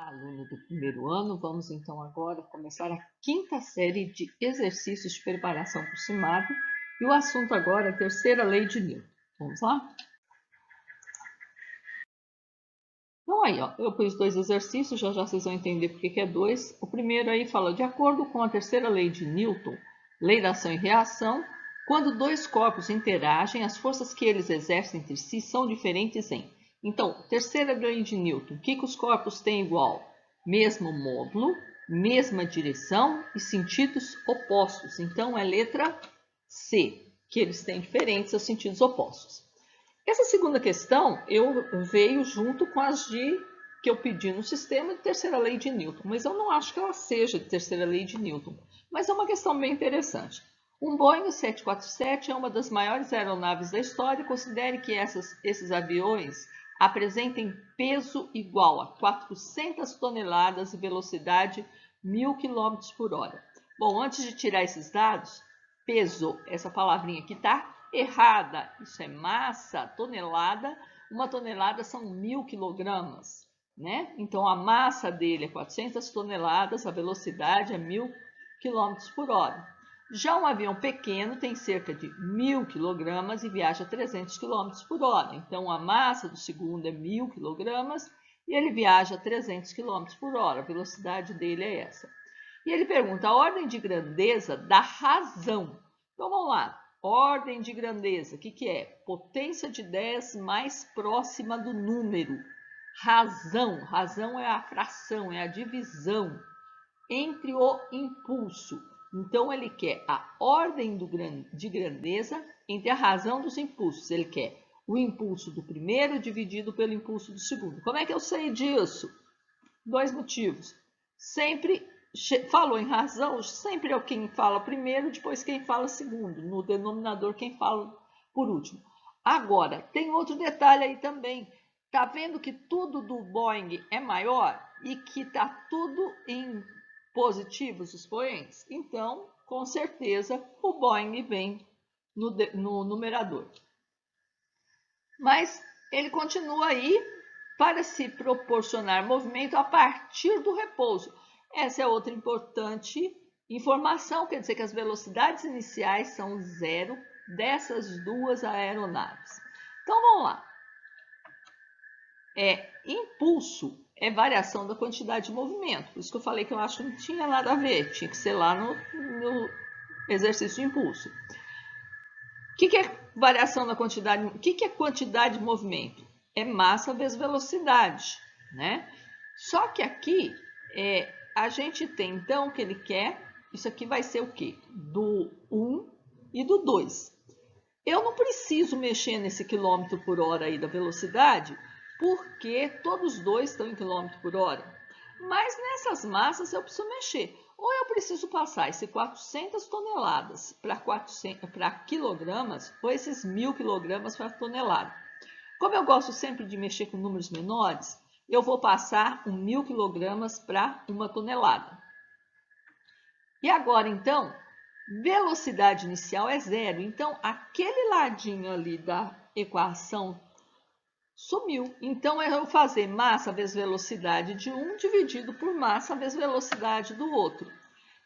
Aluno do primeiro ano, vamos então agora começar a quinta série de exercícios de preparação para o CIMAD e o assunto agora é a terceira lei de Newton. Vamos lá? Então aí, ó, eu pus dois exercícios, já vocês vão entender porque que é dois. O primeiro aí fala, de acordo com a terceira lei de Newton, lei da ação e reação, quando dois corpos interagem, as forças que eles exercem entre si são diferentes em... Então, terceira lei de Newton, o que os corpos têm igual? Mesmo módulo, mesma direção e sentidos opostos. Então, é letra C, que eles têm diferentes os sentidos opostos. Essa segunda questão veio junto com as que eu pedi no sistema de terceira lei de Newton, mas eu não acho que ela seja de terceira lei de Newton. Mas é uma questão bem interessante. Um Boeing 747 é uma das maiores aeronaves da história. Considere que esses aviões apresentem peso igual a 400 toneladas e velocidade 1000 km por hora. Bom, antes de tirar esses dados, peso, essa palavrinha aqui está errada. Isso é massa, tonelada. Uma tonelada são 1000 quilogramas, né? Então, a massa dele é 400 toneladas, a velocidade é 1000 km por hora. Já um avião pequeno tem cerca de 1000 kg e viaja 300 km por hora. Então, a massa do segundo é 1000 kg e ele viaja 300 km por hora. A velocidade dele é essa. E ele pergunta a ordem de grandeza da razão. Então, vamos lá. Ordem de grandeza, o que é? Potência de 10 mais próxima do número. Razão. Razão é a fração, é a divisão entre o impulso. Então, ele quer a ordem de grandeza entre a razão dos impulsos. Ele quer o impulso do primeiro dividido pelo impulso do segundo. Como é que eu sei disso? Dois motivos. Sempre falou em razão, sempre é quem fala primeiro, depois quem fala segundo. No denominador, quem fala por último. Agora, tem outro detalhe aí também. Tá vendo que tudo do Boeing é maior e que tá tudo em positivos expoentes? Então, com certeza, o Boeing vem no numerador. Mas ele continua aí para se proporcionar movimento a partir do repouso. Essa é outra importante informação, quer dizer que as velocidades iniciais são zero dessas duas aeronaves. Então, vamos lá. Impulso é variação da quantidade de movimento. Por isso que eu falei que eu acho que não tinha nada a ver. Tinha que ser lá no exercício de impulso. O que é variação da quantidade? O que é quantidade de movimento? É massa vezes velocidade, né? Só que aqui a gente tem, então, que ele quer... Isso aqui vai ser o quê? Do 1 e do 2. Eu não preciso mexer nesse quilômetro por hora aí da velocidade, porque todos os dois estão em quilômetro por hora. Mas nessas massas eu preciso mexer. Ou eu preciso passar esse 400 toneladas para quilogramas, ou esses 1000 quilogramas para tonelada. Como eu gosto sempre de mexer com números menores, eu vou passar 1000 quilogramas para uma tonelada. E agora, então, velocidade inicial é zero. Então, aquele ladinho ali da equação sumiu. Então, eu vou fazer massa vezes velocidade de um dividido por massa vezes velocidade do outro.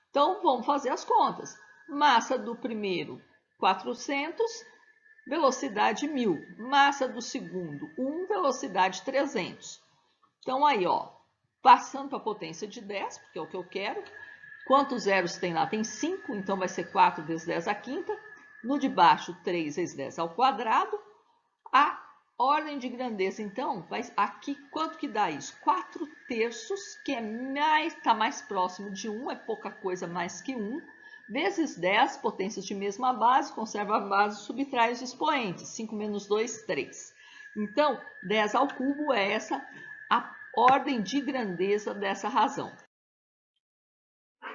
Então, vamos fazer as contas. Massa do primeiro, 400, velocidade 1000. Massa do segundo, 1, velocidade 300. Então, aí, ó, passando para a potência de 10, porque é o que eu quero. Quantos zeros tem lá? Tem 5, então vai ser 4 vezes 10 à quinta. No de baixo, 3 vezes 10 ao quadrado. A ordem de grandeza, então, vai aqui, quanto que dá isso? 4 terços, que está mais próximo de 1, é pouca coisa mais que 1, vezes 10, potências de mesma base, conserva a base, subtrai os expoentes. 5 menos 2, 3. Então, 10 ao cubo é essa a ordem de grandeza dessa razão.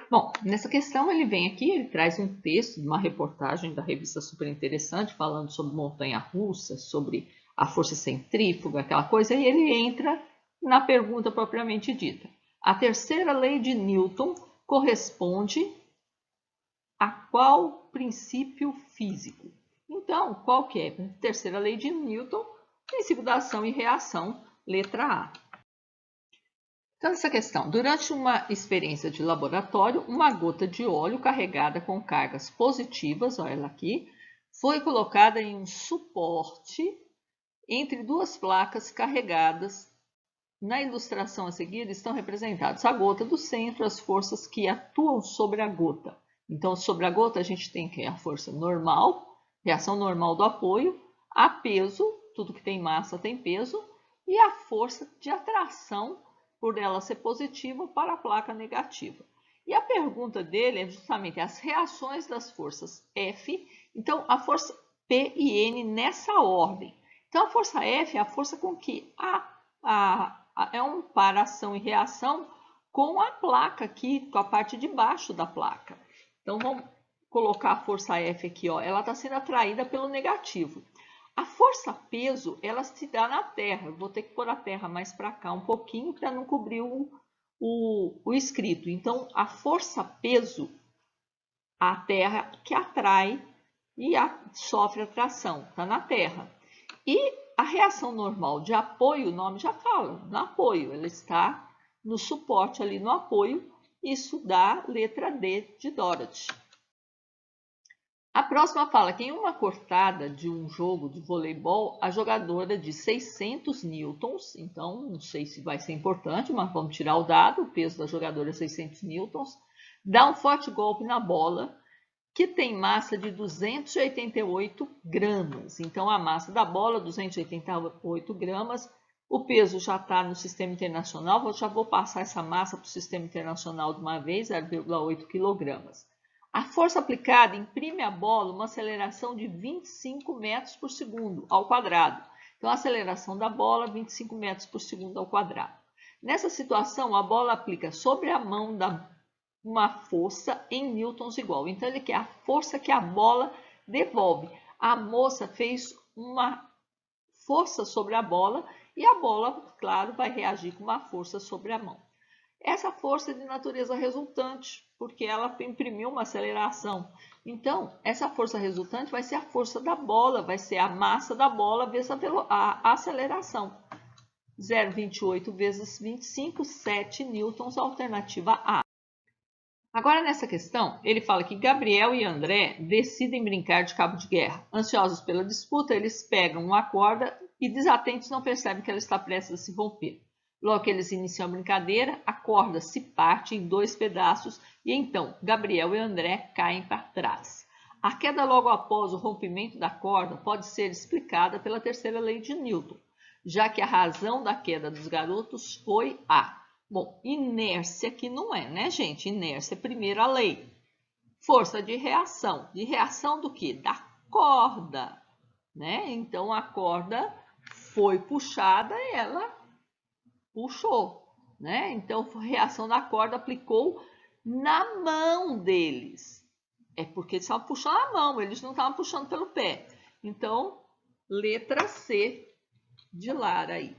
Bom, nessa questão ele vem aqui, ele traz um texto de uma reportagem da revista super interessante, falando sobre montanha-russa, sobre a força centrífuga, aquela coisa, e ele entra na pergunta propriamente dita. A terceira lei de Newton corresponde a qual princípio físico? Então, qual que é? A terceira lei de Newton, princípio da ação e reação, letra A. Então, essa questão, durante uma experiência de laboratório, uma gota de óleo carregada com cargas positivas, olha ela aqui, foi colocada em um suporte entre duas placas carregadas. Na ilustração a seguir estão representados a gota do centro, as forças que atuam sobre a gota. Então, sobre a gota a gente tem que a força normal, reação normal do apoio, a peso, tudo que tem massa tem peso, e a força de atração, por ela ser positiva, para a placa negativa. E a pergunta dele é justamente as reações das forças F, então a força P e N nessa ordem. Então, a força F é a força com que é um par ação e reação com a placa aqui, com a parte de baixo da placa. Então, vamos colocar a força F aqui, ó, ela está sendo atraída pelo negativo. A força peso, ela se dá na terra. Eu vou ter que pôr a terra mais para cá um pouquinho para não cobrir o escrito. Então, a força peso, a terra que atrai e sofre atração, está na terra. E a reação normal de apoio, o nome já fala, no apoio, ela está no suporte ali no apoio, isso dá letra D de Dorothy. A próxima fala que em uma cortada de um jogo de voleibol, a jogadora de 600 newtons, então não sei se vai ser importante, mas vamos tirar o dado, o peso da jogadora é 600 newtons, dá um forte golpe na bola, que tem massa de 288 gramas. Então, a massa da bola, 288 gramas. O peso já está no sistema internacional. Eu já vou passar essa massa para o sistema internacional de uma vez, 0,8 quilogramas. A força aplicada imprime à bola uma aceleração de 25 metros por segundo ao quadrado. Então, a aceleração da bola, 25 metros por segundo ao quadrado. Nessa situação, a bola aplica sobre a mão uma força em newtons igual. Então, ele quer a força que a bola devolve. A moça fez uma força sobre a bola e a bola, claro, vai reagir com uma força sobre a mão. Essa força é de natureza resultante, porque ela imprimiu uma aceleração. Então, essa força resultante vai ser a força da bola, vai ser a massa da bola vezes a aceleração. 0,28 vezes 25, 7 newtons, alternativa A. Agora, nessa questão, ele fala que Gabriel e André decidem brincar de cabo de guerra. Ansiosos pela disputa, eles pegam uma corda e, desatentos, não percebem que ela está prestes a se romper. Logo que eles iniciam a brincadeira, a corda se parte em 2 pedaços e então Gabriel e André caem para trás. A queda logo após o rompimento da corda pode ser explicada pela terceira lei de Newton, já que a razão da queda dos garotos foi a... Bom, inércia aqui não é, né, gente? Inércia é primeiro a lei. Força de reação. De reação do quê? Da corda, né? Então, a corda foi puxada e ela puxou, né? Então, a reação da corda aplicou na mão deles. É porque eles estavam puxando a mão, eles não estavam puxando pelo pé. Então, letra C de Lara aí.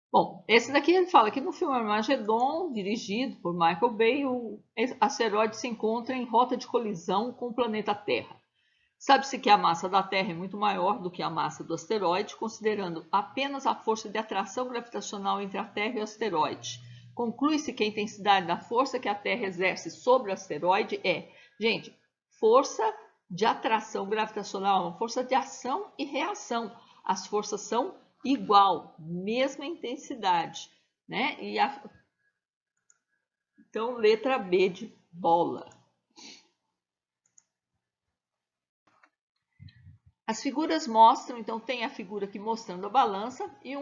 Bom, esse daqui ele fala que no filme Armagedon, dirigido por Michael Bay, o asteroide se encontra em rota de colisão com o planeta Terra. Sabe-se que a massa da Terra é muito maior do que a massa do asteroide, considerando apenas a força de atração gravitacional entre a Terra e o asteroide. Conclui-se que a intensidade da força que a Terra exerce sobre o asteroide é, gente, força de atração gravitacional, uma força de ação e reação. As forças são igual, mesma intensidade, né? Então, letra B de bola. As figuras mostram, então tem a figura aqui mostrando a balança e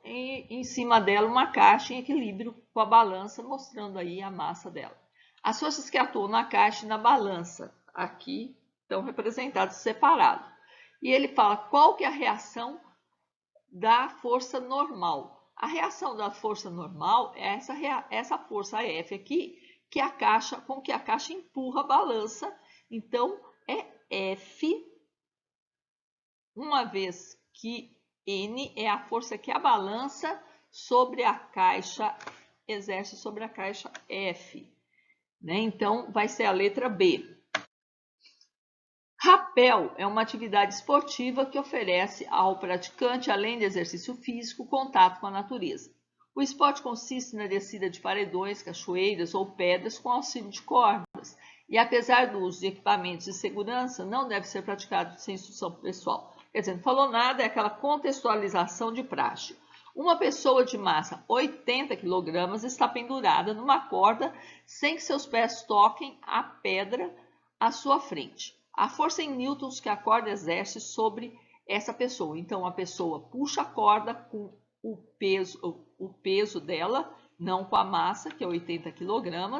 em cima dela uma caixa em equilíbrio com a balança, mostrando aí a massa dela. As forças que atuam na caixa e na balança aqui estão representadas separadas. E ele fala qual que é a reação da força normal. A reação da força normal é essa força F aqui, que a caixa, com que a caixa empurra a balança. Então, é F, uma vez que N é a força que a balança sobre a caixa exerce sobre a caixa F, né? Então, vai ser a letra B. Rapel é uma atividade esportiva que oferece ao praticante, além de exercício físico, contato com a natureza. O esporte consiste na descida de paredões, cachoeiras ou pedras com auxílio de cordas. E apesar do uso de equipamentos de segurança, não deve ser praticado sem instrução pessoal. Quer dizer, não falou nada, é aquela contextualização de praxe. Uma pessoa de massa 80 kg está pendurada numa corda sem que seus pés toquem a pedra à sua frente. A força em newtons que a corda exerce sobre essa pessoa. Então, a pessoa puxa a corda com o peso dela, não com a massa, que é 80 kg,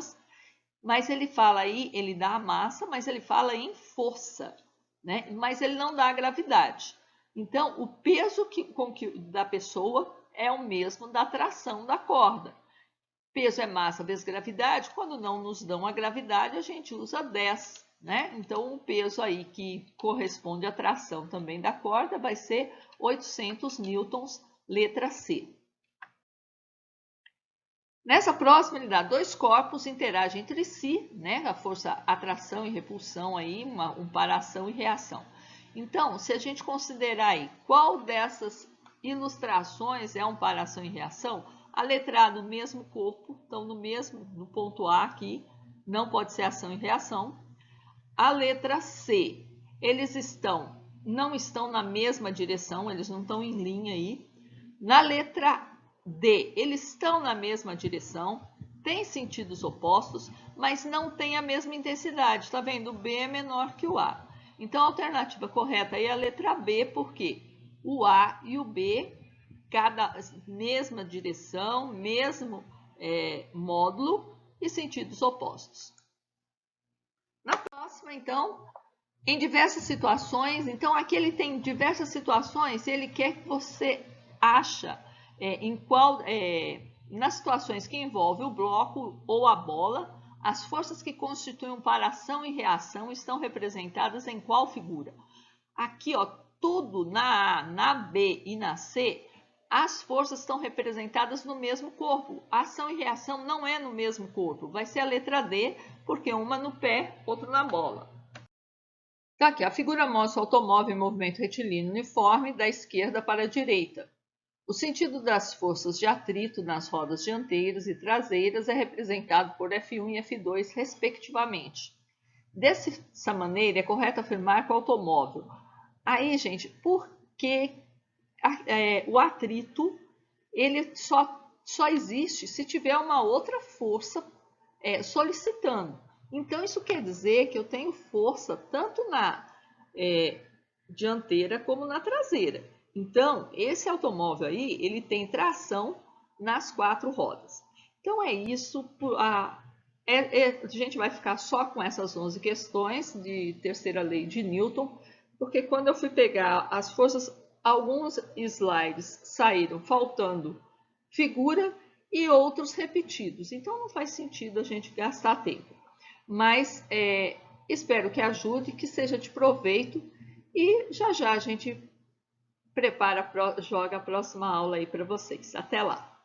mas ele fala aí, ele dá a massa, mas ele fala em força, né? Mas ele não dá a gravidade. Então, o peso da pessoa é o mesmo da tração da corda. Peso é massa vezes gravidade. Quando não nos dão a gravidade, a gente usa 10, né? Então, o peso aí que corresponde à tração também da corda vai ser 800 newtons, letra C. Nessa próxima, ele dá dois corpos interagem entre si, né? A força atração e repulsão aí, para ação e reação. Então, se a gente considerar aí qual dessas ilustrações é um para ação e reação, a letra A no mesmo corpo, então no ponto A aqui, não pode ser ação e reação. A letra C, eles não estão na mesma direção, eles não estão em linha aí. Na letra D, eles estão na mesma direção, têm sentidos opostos, mas não têm a mesma intensidade. Está vendo? O B é menor que o A. Então, a alternativa correta aí é a letra B, porque o A e o B, mesma direção, mesmo módulo e sentidos opostos. Na próxima, então, em diversas situações, então aqui ele tem diversas situações e ele quer que você acha nas situações que envolvem o bloco ou a bola, as forças que constituem um para ação e reação estão representadas em qual figura? Aqui, ó, tudo na A, na B e na C, as forças estão representadas no mesmo corpo. Ação e reação não é no mesmo corpo. Vai ser a letra D, porque uma no pé, outra na bola. Então, aqui, a figura mostra o automóvel em movimento retilíneo uniforme da esquerda para a direita. O sentido das forças de atrito nas rodas dianteiras e traseiras é representado por F1 e F2, respectivamente. Dessa maneira, é correto afirmar que o automóvel... Aí, gente, por que o atrito ele só existe se tiver uma outra força solicitando? Então, isso quer dizer que eu tenho força tanto na dianteira como na traseira. Então, esse automóvel aí, ele tem tração nas 4 rodas. Então, é isso. A gente vai ficar só com essas 11 questões de terceira lei de Newton, porque quando eu fui pegar as forças, alguns slides saíram faltando figura e outros repetidos. Então, não faz sentido a gente gastar tempo. Mas espero que ajude, que seja de proveito e já a gente joga a próxima aula aí para vocês. Até lá!